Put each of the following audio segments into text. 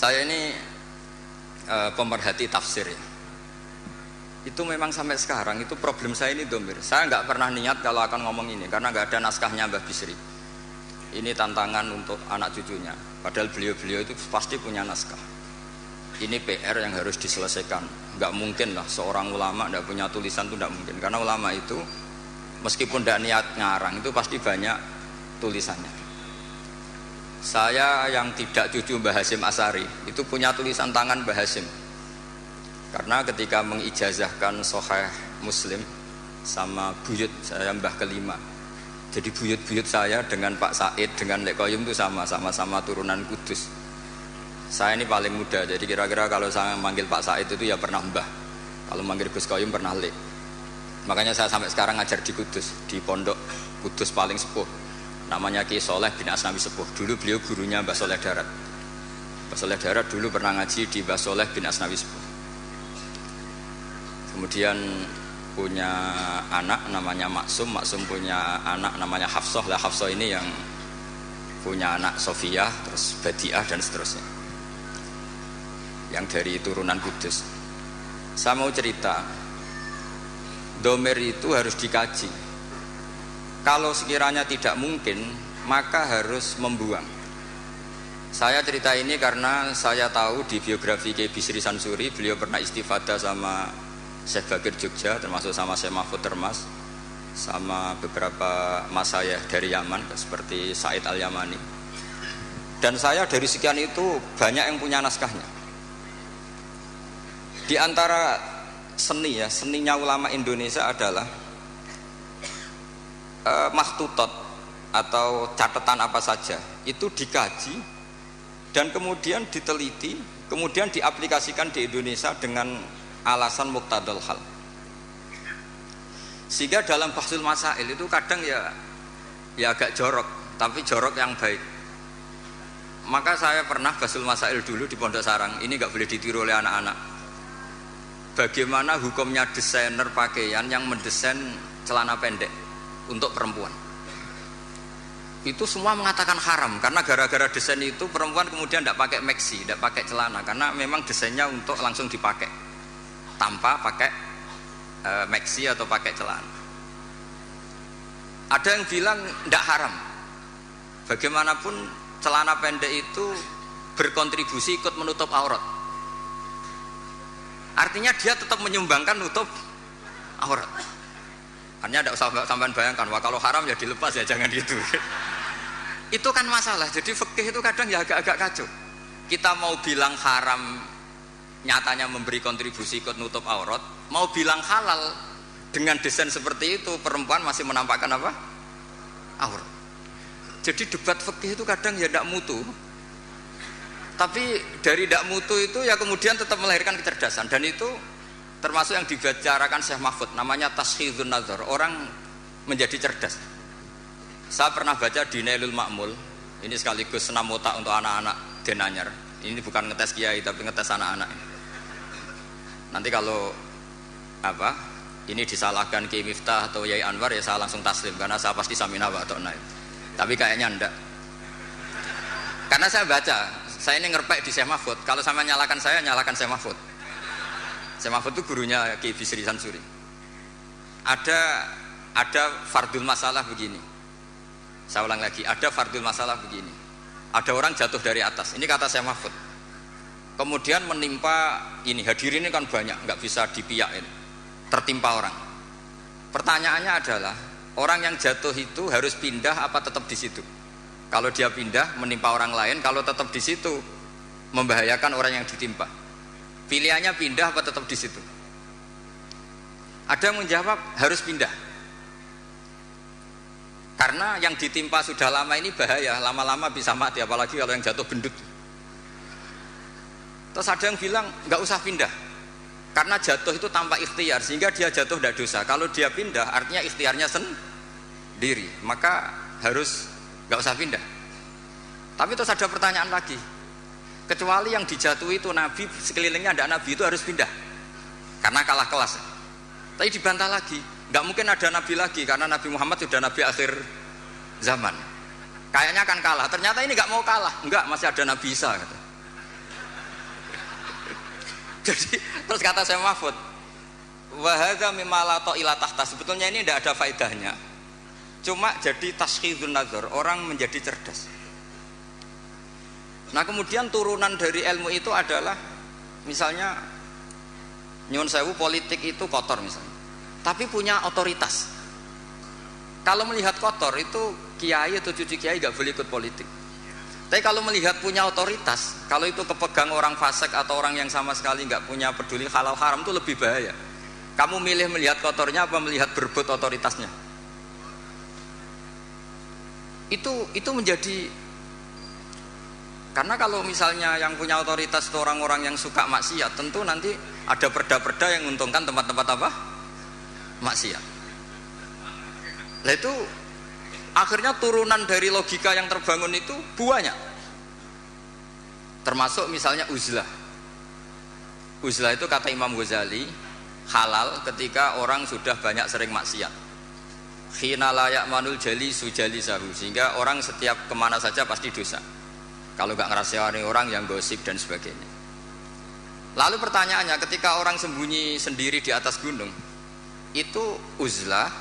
Saya ini pemerhati tafsir ya. Itu memang sampai sekarang itu problem saya ini domir. Saya nggak pernah niat kalau akan ngomong ini karena nggak ada naskahnya Mbah Bisri. Ini tantangan untuk anak cucunya. Padahal beliau-beliau itu pasti punya naskah. Ini PR yang harus diselesaikan. Nggak mungkin lah seorang ulama nggak punya tulisan itu nggak mungkin. Karena ulama itu meskipun nggak niat ngarang itu pasti banyak tulisannya. Saya yang tidak cucu Mbah Hasyim Asy'ari itu punya tulisan tangan Mbah Hasyim. Karena ketika mengijazahkan Sahih Muslim sama buyut saya Mbah kelima. Jadi buyut-buyut saya dengan Pak Said dengan Lek Qayyum itu sama-sama turunan Kudus. Saya ini paling muda, jadi kira-kira kalau saya manggil Pak Said itu ya pernah Mbah. Kalau manggil Gus Qayyum pernah Lek. Makanya saya sampai sekarang ngajar di Kudus, di pondok Kudus paling sepuh. Namanya Ki Soleh bin Asnawi Sepuh. Dulu beliau gurunya Mbah Soleh Darat. Mbah Soleh Darat dulu pernah ngaji di Mbah Soleh bin Asnawi Sepuh. Kemudian punya anak namanya Maksum punya anak namanya Hafsah. Lah Hafsah ini yang punya anak Sofiyah, terus Badiah dan seterusnya. Yang dari turunan Kudus. Saya mau cerita, domir itu harus dikaji. Kalau sekiranya tidak mungkin, maka harus membuang. Saya cerita ini karena saya tahu di biografi Kiai Bisri Sansuri, beliau pernah istifadah sama Syekh Bakir Jogja, termasuk sama Syekh Mahfud Termas, sama beberapa masayikh dari Yaman seperti Said Al-Yamani. Dan saya dari sekian itu banyak yang punya naskahnya. Di antara seni ya, seninya ulama Indonesia adalah makhtutot atau catatan apa saja itu dikaji dan kemudian diteliti, kemudian diaplikasikan di Indonesia dengan alasan muqtadal hal. Sehingga dalam bahsul masail itu kadang ya agak jorok, tapi jorok yang baik. Maka saya pernah bahsul masail dulu di Pondok Sarang. Ini nggak boleh ditiru oleh anak-anak. Bagaimana hukumnya desainer pakaian yang mendesain celana pendek untuk perempuan? Itu semua mengatakan haram karena gara-gara desain itu perempuan kemudian tidak pakai maxi, tidak pakai celana karena memang desainnya untuk langsung dipakai tanpa pakai maxi atau pakai celana. Ada yang bilang tidak haram. Bagaimanapun celana pendek itu berkontribusi ikut menutup aurat. Artinya dia tetap menyumbangkan nutup aurat. Hanya tidak usah sampean bayangkan, wah kalau haram ya dilepas ya jangan gitu. Itu kan masalah. Jadi fikih itu kadang ya agak-agak kacau. Kita mau bilang haram nyatanya memberi kontribusi ikut nutup aurat, mau bilang halal dengan desain seperti itu perempuan masih menampakkan apa? Aurat. Jadi debat fikih itu kadang ya tidak mutu. Tapi dari tidak mutu itu ya kemudian tetap melahirkan kecerdasan dan itu termasuk yang dibicarakan Syekh Mahfud namanya taskhidun nazar, orang menjadi cerdas. Saya pernah baca di Nailul Ma'mul, ini sekaligus senam otak untuk anak-anak Denanyar. Ini bukan ngetes kiai tapi ngetes anak-anak. Nanti kalau ini disalahkan Kiai Miftah atau Yai Anwar ya saya langsung taslim karena saya pasti samina wa ta'na. Tapi kayaknya enggak. Karena saya baca, saya ini ngerpek di Syekh Mahfud. Kalau sama nyalakan saya, nyalakan Syekh Mahfud. Syekh Mahfud itu gurunya Kiai Bisri Sansuri. Ada fardul masalah begini. Saya ulang lagi, ada fardul masalah begini. Ada orang jatuh dari atas. Ini kata Syekh Mahfud. Kemudian menimpa ini, hadirin ini kan banyak, nggak bisa dipiak ini. Tertimpa orang. Pertanyaannya adalah, orang yang jatuh itu harus pindah apa tetap di situ? Kalau dia pindah menimpa orang lain, kalau tetap di situ membahayakan orang yang ditimpa. Pilihannya pindah apa tetap di situ? Ada yang menjawab harus pindah. Karena yang ditimpa sudah lama ini bahaya, lama-lama bisa mati, apalagi kalau yang jatuh gendut. Terus ada yang bilang nggak usah pindah, karena jatuh itu tanpa ikhtiar, sehingga dia jatuh tidak dosa. Kalau dia pindah, artinya ikhtiarnya sendiri, maka harus nggak usah pindah. Tapi terus ada pertanyaan lagi, kecuali yang dijatuhi itu Nabi, sekelilingnya ada Nabi itu harus pindah, karena kalah kelas. Tapi dibantah lagi, nggak mungkin ada Nabi lagi, karena Nabi Muhammad sudah Nabi akhir zaman. Kayaknya akan kalah. Ternyata ini nggak mau kalah, nggak, masih ada Nabi Isa. Gitu. Jadi terus kata saya Mahfud, wa hadza mimma la ta'ila tahta. Sebetulnya ini tidak ada faedahnya. Cuma jadi taskhidun nazar, orang menjadi cerdas. Nah, kemudian turunan dari ilmu itu adalah misalnya nyuwun sewu politik itu kotor misalnya. Tapi punya otoritas. Kalau melihat kotor itu kiai atau cucu kiai nggak boleh ikut politik. Tapi kalau melihat punya otoritas, kalau itu kepegang orang fasik atau orang yang sama sekali nggak punya peduli halal haram itu lebih bahaya. Kamu milih melihat kotornya apa melihat berebut otoritasnya? Itu menjadi, karena kalau misalnya yang punya otoritas itu orang-orang yang suka maksiat, tentu nanti ada perda-perda yang menguntungkan tempat-tempat apa? Maksiat. Nah itu akhirnya turunan dari logika yang terbangun itu banyak. Termasuk misalnya uzlah. Uzlah itu kata Imam Ghazali halal ketika orang sudah banyak sering maksiat. Khina layak manul jali sujali sahu, sehingga orang setiap kemana saja pasti dosa. Kalau nggak ngerasani orang yang gosip dan sebagainya. Lalu pertanyaannya, ketika orang sembunyi sendiri di atas gunung, itu uzlah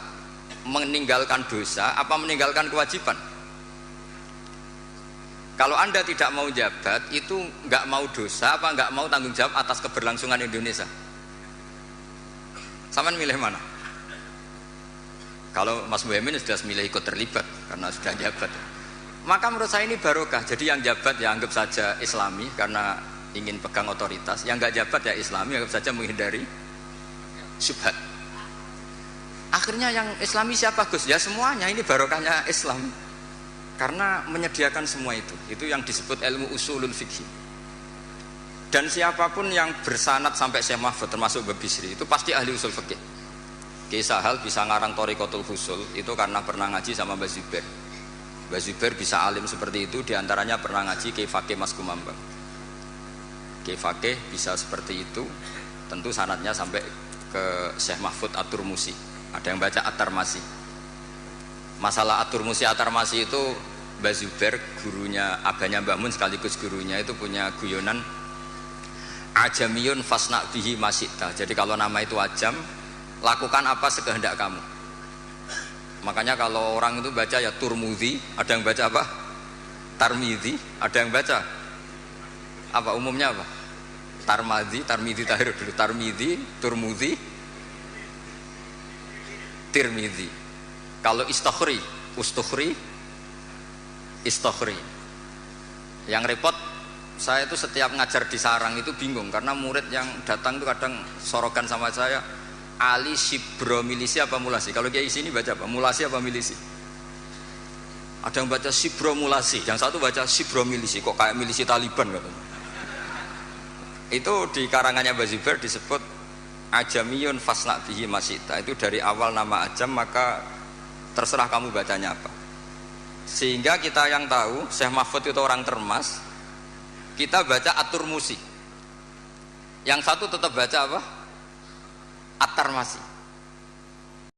meninggalkan dosa apa meninggalkan kewajiban? Kalau Anda tidak mau jabat, itu nggak mau dosa apa nggak mau tanggung jawab atas keberlangsungan Indonesia? Sampean milih mana? Kalau Mas Muhammad sudah milih ikut terlibat karena sudah jabat, maka menurut saya ini barokah. Jadi yang jabat ya anggap saja Islami karena ingin pegang otoritas, yang nggak jabat ya Islami anggap saja menghindari syubhat. Akhirnya yang Islami siapa Gus? Ya semuanya, ini barokahnya Islam karena menyediakan semua itu yang disebut ilmu usulul fikih. Dan siapapun yang bersanad sampai Syekh Mahfud termasuk Mbah Bisri itu pasti ahli usul fikih. Kiai Sahal bisa ngarang Thariqatul Fusul itu karena pernah ngaji sama Mbah Zubair. Mbah Zubair bisa alim seperti itu diantaranya pernah ngaji Kiai Fakih Mas Kumambang. Kiai Fakih bisa seperti itu tentu sanadnya sampai ke Syekh Mahfud At-Turmusi. Ada yang baca At-Tarmasi. Masalah At-Turmusi At-Tarmasi itu Mbah Zubair gurunya abahnya Mbah Mun sekaligus gurunya itu punya guyonan ajamiyun fasna bihi masyita. Jadi kalau nama itu ajam, lakukan apa sekehendak kamu. Makanya kalau orang itu baca ya Turmudi, ada yang baca apa? Tarmidhi, ada yang baca apa umumnya apa? Tarmidhi tahir dulu. Tarmidhi, Turmudi, Tirmidhi. Kalau Istakhri, Ustukhri, Istakhri. Yang repot saya itu setiap ngajar di sarang itu bingung karena murid yang datang itu kadang sorokan sama saya, Ali Sibro milisi apa mulasi? Kalau kayak sini baca apa? Mulasi apa milisi? Ada yang baca Sibro mulasi, yang satu baca Sibro milisi. Kok kayak milisi Taliban katanya? Itu di karangannya Mbah Zubair disebut ajamiyun fasna bihi masita. Itu dari awal nama ajam, maka terserah kamu bacanya apa. Sehingga kita yang tahu Syekh Mahfud itu orang Termas, kita baca At-Turmusi. Yang satu tetap baca apa? At-Tarmasi.